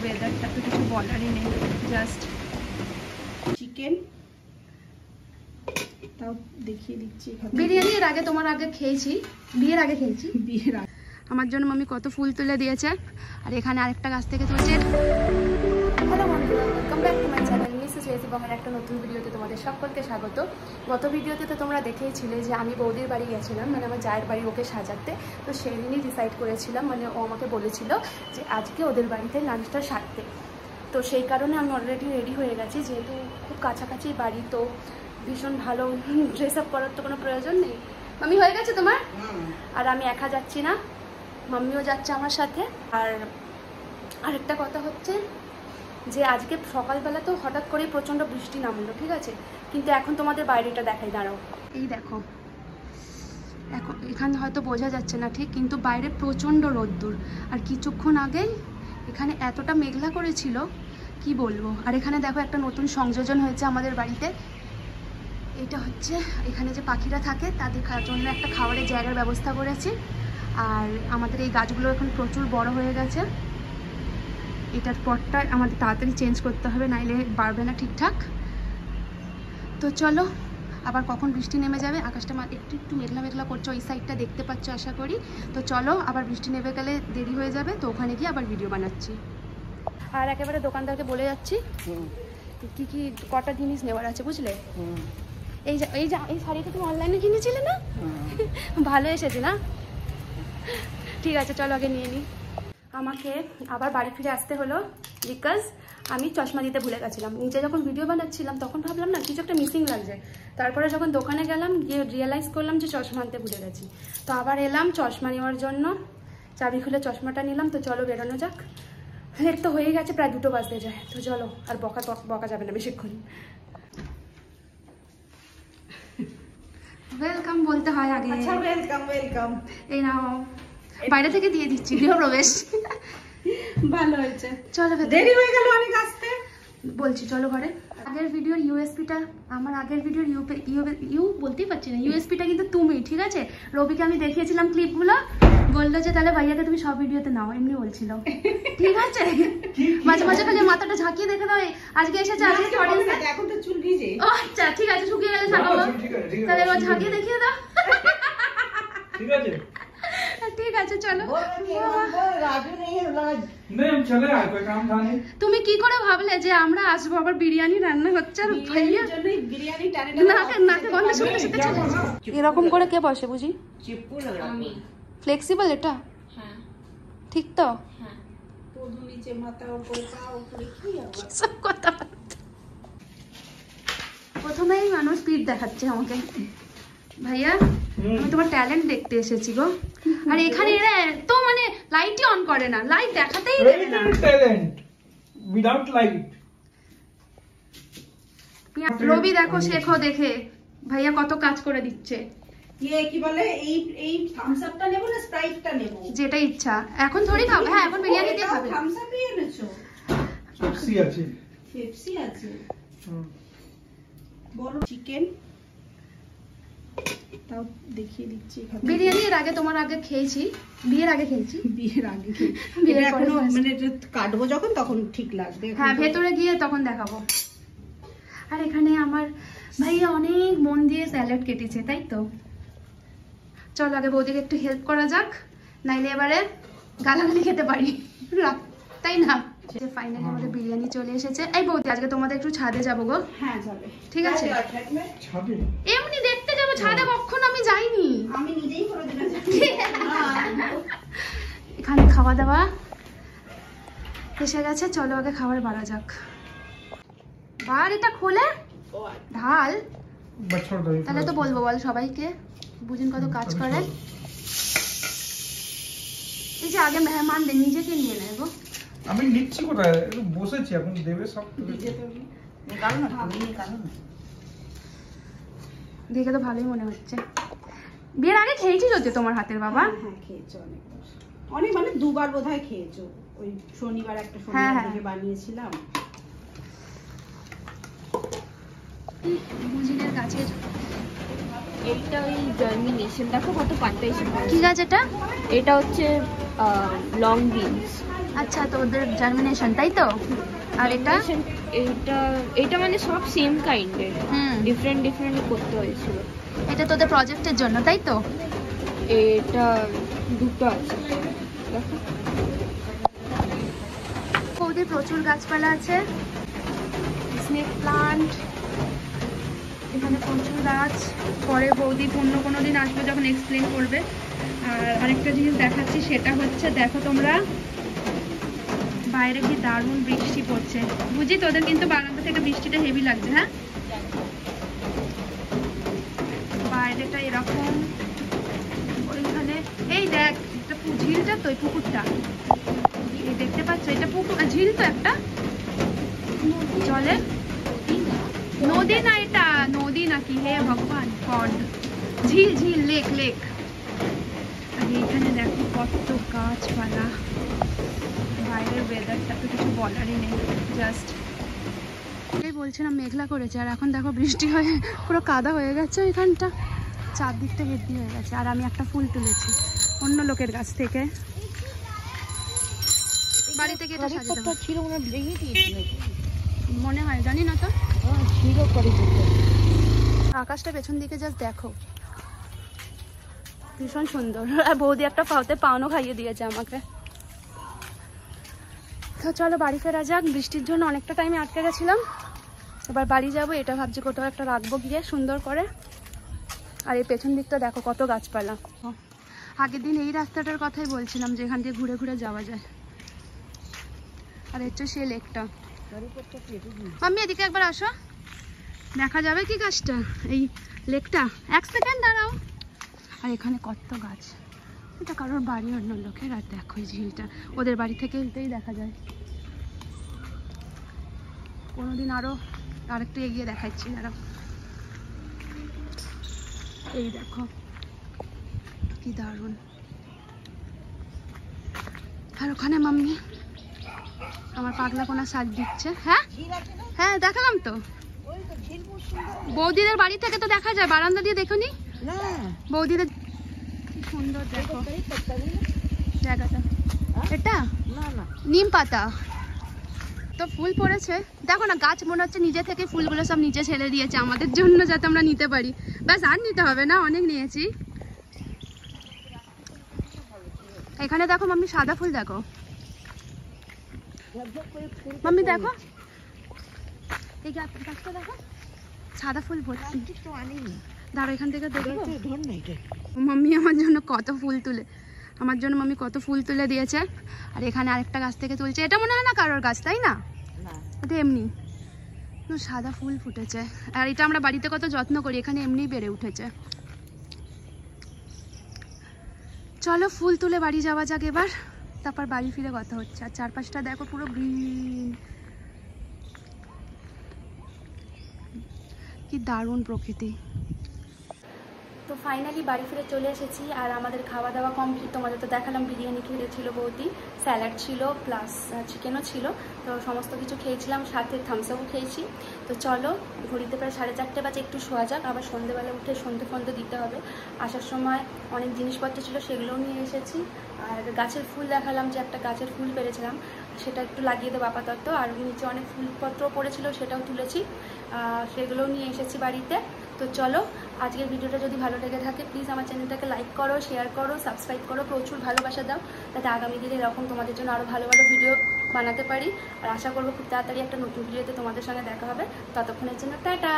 ওয়েদারটা তো কিছু বলারই নেই, জাস্ট চিকেন তাও দেখিয়ে দিচ্ছি। বিরিয়ানি এর আগে তোমার আগে খেয়েছি, বিয়ের আগে খেয়েছি। বিয়ের আগে আমার জন্য মাম্মি কত ফুল তুলে দিয়েছে, আর এখানে আরেকটা গাছ থেকে তুলছে। হ্যালো বন্ধুরা, welcome back to my channel Mrs রেসি বঙ্গের একটা নতুন ভিডিওতে তোমাদের সকলকে স্বাগত। গত ভিডিওতে তো তোমরা দেখেইছিলে যে আমি বৌদির বাড়ি গেছিলাম, মানে আমার জায়ের বাড়ি ওকে সাজাতে। তো সেই দিনই ডিসাইড করেছিলাম, মানে ও আমাকে বলেছিল যে আজকে ওদের বাড়িতে লাঞ্চটা সারতে। তো সেই কারণে আমি অলরেডি রেডি হয়ে গেছি, যেহেতু খুব কাছাকাছি বাড়ি, তো ভীষণ ভালো ড্রেস আপ করার তো কোনো প্রয়োজন নেই। মাম্মি হয়ে গেছে তোমার? আর আমি একা যাচ্ছি না, মাম্মিও যাচ্ছে আমার সাথে। আর আরেকটা কথা হচ্ছে যে আজকে সকালবেলা তো হঠাৎ করেই প্রচণ্ড বৃষ্টি নামলো, ঠিক আছে, কিন্তু এখন তোমাদের বাইরেটা দেখাই, দাঁড়াও। এই দেখো, এখন এখানে হয়তো বোঝা যাচ্ছে না ঠিক, কিন্তু বাইরে প্রচণ্ড রোদ্দুর। আর কিছুক্ষণ আগেই এখানে এতটা মেঘলা করেছিল কি বলবো। আর এখানে দেখো একটা নতুন সংযোজন হয়েছে আমাদের বাড়িতে। এটা হচ্ছে এখানে যে পাখিরা থাকে তাদের জন্য একটা খাবারের জায়গার ব্যবস্থা করেছি। আর আমাদের এই গাছগুলো এখন প্রচুর বড় হয়ে গেছে। এটার পরটা আমাদের তাড়াতাড়ি চেঞ্জ করতে হবে, নাইলে বাড়বে না ঠিকঠাক। তো চলো, আবার কখন বৃষ্টি নেমে যাবে, আকাশটা একটু একটু মেঘলা মেঘলা করছে, ওই সাইডটা দেখতে পাচ্ছ আশা করি। তো চলো, আবার বৃষ্টি নেমে গেলে দেরি হয়ে যাবে, তো ওখানে গিয়ে আবার ভিডিও বানাচ্ছি। আর একেবারে দোকানদারকে বলে যাচ্ছি কি কি কটা জিনিস নেওয়ার আছে, বুঝলে। এই যে এই শাড়িটা তুমি অনলাইনে কিনেছিলে না? ভালো এসেছে না? ঠিক আছে, চলো আগে নিয়ে নিই। আমাকে আবার বাড়ি ফিরে আসতে হলো বিকজ আমি চশমা দিতে ভুলে গেছিলাম। নিচে যখন ভিডিও বানাচ্ছিলাম তখন ভাবলাম না কিছু একটা মিসিং লাগছে, তারপরে যখন দোকানে গেলাম গিয়ে রিয়েলাইজ করলাম যে চশমা আনতে ভুলে গেছি। তো আবার এলাম চশমা নেওয়ার জন্য, চাবি খুলে চশমাটা নিলাম। তো চলো বেরোনো যাক, লেট তো হয়ে গেছে, প্রায় 2টো বাজতে যায়। তো চলো, আর বকা যাবে না বেশিক্ষণ। ওয়েলকাম বলতে হয় আগে। আচ্ছা, ওয়েলকাম ওয়েলকাম। এই নাও, বাইরে থেকে দিয়ে দিচ্ছি গৃহপ্রবেশ। ভালো হয়েছে, চলো দেরি হয়ে গেল অনেক আসতে। বলছি চলো ঘরে। আগের ভিডিওর ইউএসপিটা, আমার আগের ভিডিওর ইউ বলতেই পারছি না, ইউএসপিটা কিন্তু তুমি, ঠিক আছে। রবিকে আমি দেখিয়েছিলাম ক্লিপগুলো, বললো যে তাহলে ভাইয়াকে তুমি সব ভিডিওতে নাও, এমনি বলছিল, ঠিক আছে। মাঝে মাঝে খালি মাথাটা ঝাঁকিয়ে দেখে দাও। আজকে এসেছে, আজকে এখন তো চুল ভিজে। ও আচ্ছা, ঠিক আছে, শুকিয়ে গেলে ঝাঁকাবো, তাহলে এবার ঝাঁকিয়ে দেখিয়ে দাও, ঠিক আছে। ঠিক আছে চলো। তুমি কি করে ভাবলে যে আমরা আসবো, আবার বিরিয়ানি রান্না হচ্ছে আর ভাইয়া নাকে গন্ধ শুনতে শুনতে চলে আসে। এরকম করে কে বসে বুঝি? ফ্লেক্সিবল এটা? ঠিক তো? প্রথমেই মানুষ পিঠ দেখাচ্ছে আমাকে। ভাইয়া, আমি তোমার ট্যালেন্ট দেখতে এসেছি গো। আর এখানে এরা তো মানে লাইটই অন করে না, লাইট দেখাতেই দেবে না। Talent without light. রবি দেখো, শেখো দেখে ভাইয়া কত কাজ করে দিচ্ছে। কি বলে, এই থামস আপটা নেব না স্প্রাইটটা নেব, যেটা ইচ্ছা। এখন থোড়ি খাবে, হ্যাঁ এখন বিরিয়ানি দিয়ে খাবে। থামস আপই এনেছো? পেপসি আছে, পেপসি আছে, বড় চিকেন তাও দেখিয়ে দিচ্ছি। বিরিয়ানি এর আগে তোমার আগে খেয়েছি, বিয়ের আগে খেয়েছি। বিয়ের আগে এখনো মানে কাটবো যখন তখন ঠিক লাগবে। হ্যাঁ, ভেতরে গিয়ে তখন দেখাবো। আর এখানে আমার ভাইয়া অনেক মন দিয়ে স্যালাড কেটেছে, তাই তো। চলো আগে বৌদিকে একটু হেল্প করা যাক, নাইলে এবারে গালাগালি খেতে পারি, তাই না। ফাইনালি আমাদের বিরিয়ানি চলে এসেছে। এই বৌদি, আজকে তোমাদের একটু ছাদে যাবো গো। হ্যাঁ যাবে, ঠিক আছে। এমনি দেখতে যাবো ছাদে, কখনো আমি যাইনি। আমি নিজেই করে দিলাম। এখানে খাওয়া দাওয়া এসে গেছে, চলো আগে খাবার বাড়া যাক। আর এটা খোলে ঢাল, তাহলে তো বলবো বল সবাইকে, বুঝুন কত কাজ করে। এই যে আগে মেহমানদের নিজেকে নিয়ে নেব। আমি নিচ্ছি কোথায়, বসেছি, এখন দেবে সব। দেখে তো ভালোই মনে হচ্ছে। বিয়ের আগে খেয়েছি যদি তোমার হাতের বাবা? হ্যাঁ খেয়েছো, অনেক মানে 2বার বোধহয় খেয়েছো। ওই শনিবার একটা শনিবার বানিয়েছিলাম। বুঝিনের গাছের এইটা ওই জার্মিনেশন দেখো কত পাতা এসে। কি গাছ এটা? এটা হচ্ছে লং বিনস। আচ্ছা, তো ওদের জার্মিনেশন তাই তো? আর এটা এইটা মানে সব সেম কাইন্ডের, হুম, ডিফারেন্ট ডিফারেন্ট করতে হয়েছিল। এটা তোদের প্রজেক্টের জন্য তাই তো? এটা দুটো আছে দেখো। ওদের প্রচুর গাছপালা আছে, স্নেক প্লান্ট, এখানে প্রচুর গাছ। পরে বৌদি কোনো দিন আসবে যখন এক্সপ্লেন করবে। আর আরেকটা জিনিস দেখাচ্ছি, সেটা হচ্ছে দেখো তোমরা, বাইরে কি দারুণ বৃষ্টি পড়ছে। বুঝি তোদের কিন্তু বারান্দা থেকে বৃষ্টিটা হেভি লাগছে। হ্যাঁ, বাইরেটা এরকম। ওইখানে এই দেখ, একটা ঝিলটা তো, এই পুকুরটা এই দেখতে পাচ্ছ, এটা পুকুর ঝিল তো একটা জলে, নদী না, এটা নদী নাকি হে ভগবান, পন্ড, ঝিল ঝিল, লেক লেক। আর এইখানে দেখো কত গাছপালা। বাইরের ওয়েদারটা তো কিছু বলারই নেই, জাস্ট এই বলছিলাম মেঘলা করেছে, আর এখন দেখো বৃষ্টি হয়ে পুরো কাদা হয়ে গেছে ওইখানটা, চারদিকটা হেভি হয়ে গেছে। আর আমি একটা ফুল তুলেছি অন্য লোকের কাছ থেকে, বাড়ি থেকে এটা সাজাতে হবে। ছিল মনে ভেঙে দিয়েছিল, মনে হয়, জানি না তো। ছিল করে আকাশটা পেছন দিকে জাস্ট দেখো, ভীষণ সুন্দর। আর বৌদি একটা পাওতে পাউনও খাইয়ে দিয়েছে আমাকে। তো চলো বাড়ি ফেরা যাক, বৃষ্টির জন্য অনেকটা টাইমে আটকে গেছিলাম। এবার বাড়ি যাব, এটা ভাবছি কোথাও একটা রাখবো গিয়ে সুন্দর করে। আর এই পেছন দিকটা দেখো কত গাছপালা। আগের দিন এই রাস্তাটার কথাই বলছিলাম, যেখান দিয়ে ঘুরে ঘুরে যাওয়া যায়। আর হচ্ছে সে লেকটা। আমি এদিকে একবার আসো, দেখা যাবে কি গাছটা, এই লেকটা। এক সেকেন্ড দাঁড়াও। আর এখানে কত গাছ, এটা কারোর বাড়ি, অন্য লোকের। আর দেখো এই ঝিলটা ওদের বাড়ি থেকে উল্টেই দেখা যায়। কোনোদিন আরেকটু এগিয়ে দেখাচ্ছি, দাঁড়াও। এই দেখো কি দারুণ। আর ওখানে মাম্মি আমার পাগলা কোনা শাক দিচ্ছে। হ্যাঁ হ্যাঁ, দেখালাম তো, বৌদিদের বাড়ি থেকে তো দেখা যায়, বারান্দা দিয়ে দেখো নি বৌদিদের। কি সুন্দর দেখো জায়গাটা, এটা নিম পাতা তো ফুল পড়েছে। দেখো না, গাছ মনে হচ্ছে নিজে থেকে ফুলগুলো সব নিচে ছেড়ে দিয়েছে আমাদের জন্য, যাতে আমরা নিতে পারি। ব্যাস, আর নিতে হবে না, অনেক নিয়েছি। এখানে দেখো মাম্মি, সাদা ফুল দেখো মাম্মি, দেখো এই গাছটা দেখো, সাদা ফুল ভর্তি। দাঁড়ো, এখান থেকে দেখো মাম্মি আমার জন্য কত ফুল তুলে দিয়েছে। আর এখানে আরেকটা গাছ থেকে তুলছে, এটা মনে হয় না কারোর গাছ, তাই না? এটা এমনি সাদা ফুল ফুটেছে। আর এটা আমরা বাড়িতে কত যত্ন করি, এখানে এমনি বেড়ে উঠেছে। চলো ফুল তুলে বাড়ি যাওয়া যাক এবার, তারপর বাড়ি ফিরে কথা হচ্ছে। আর চারপাশটা দেখো পুরো গ্রিন, কি দারুণ প্রকৃতি। তো ফাইনালি বাড়ি ফিরে চলে এসেছি, আর আমাদের খাওয়া দাওয়া কমপ্লিট। তোমাদের তো দেখালাম, বিরিয়ানি খেয়েছিল বৌদি, স্যালাড ছিল, প্লাস চিকেনও ছিল। তো সমস্ত কিছু খেয়েছিলাম, সাথে থামস আপও খেয়েছি। তো চলো, ঘড়িতে প্রায় 4:30 বাজে, একটু শোয়া যাক। আবার সন্ধ্যেবেলা উঠে সন্ধে দিতে হবে। আসার সময় অনেক জিনিসপত্র ছিল, সেগুলোও নিয়ে এসেছি। আর গাছের ফুল দেখালাম, যে একটা গাছের ফুল পেরেছিলাম, সেটা একটু লাগিয়ে দেবো আপাতত। আর নিচে অনেক ফুলপত্র পড়েছিল, সেটাও তুলেছি, সেগুলোও নিয়ে এসেছি বাড়িতে। তো চলো, আজকের ভিডিওটা যদি ভালো লেগে থাকে প্লিজ আমার চ্যানেলটাকে লাইক করো, শেয়ার করো, সাবস্ক্রাইব করো, প্রচুর ভালোবাসা দাও, যাতে আগামী দিনে এরকম তোমাদের জন্য আরও ভালো ভালো ভিডিও বানাতে পারি। আর আশা করবো খুব তাড়াতাড়ি একটা নতুন ভিডিওতে তোমাদের সঙ্গে দেখা হবে। ততক্ষণের জন্য টাটা।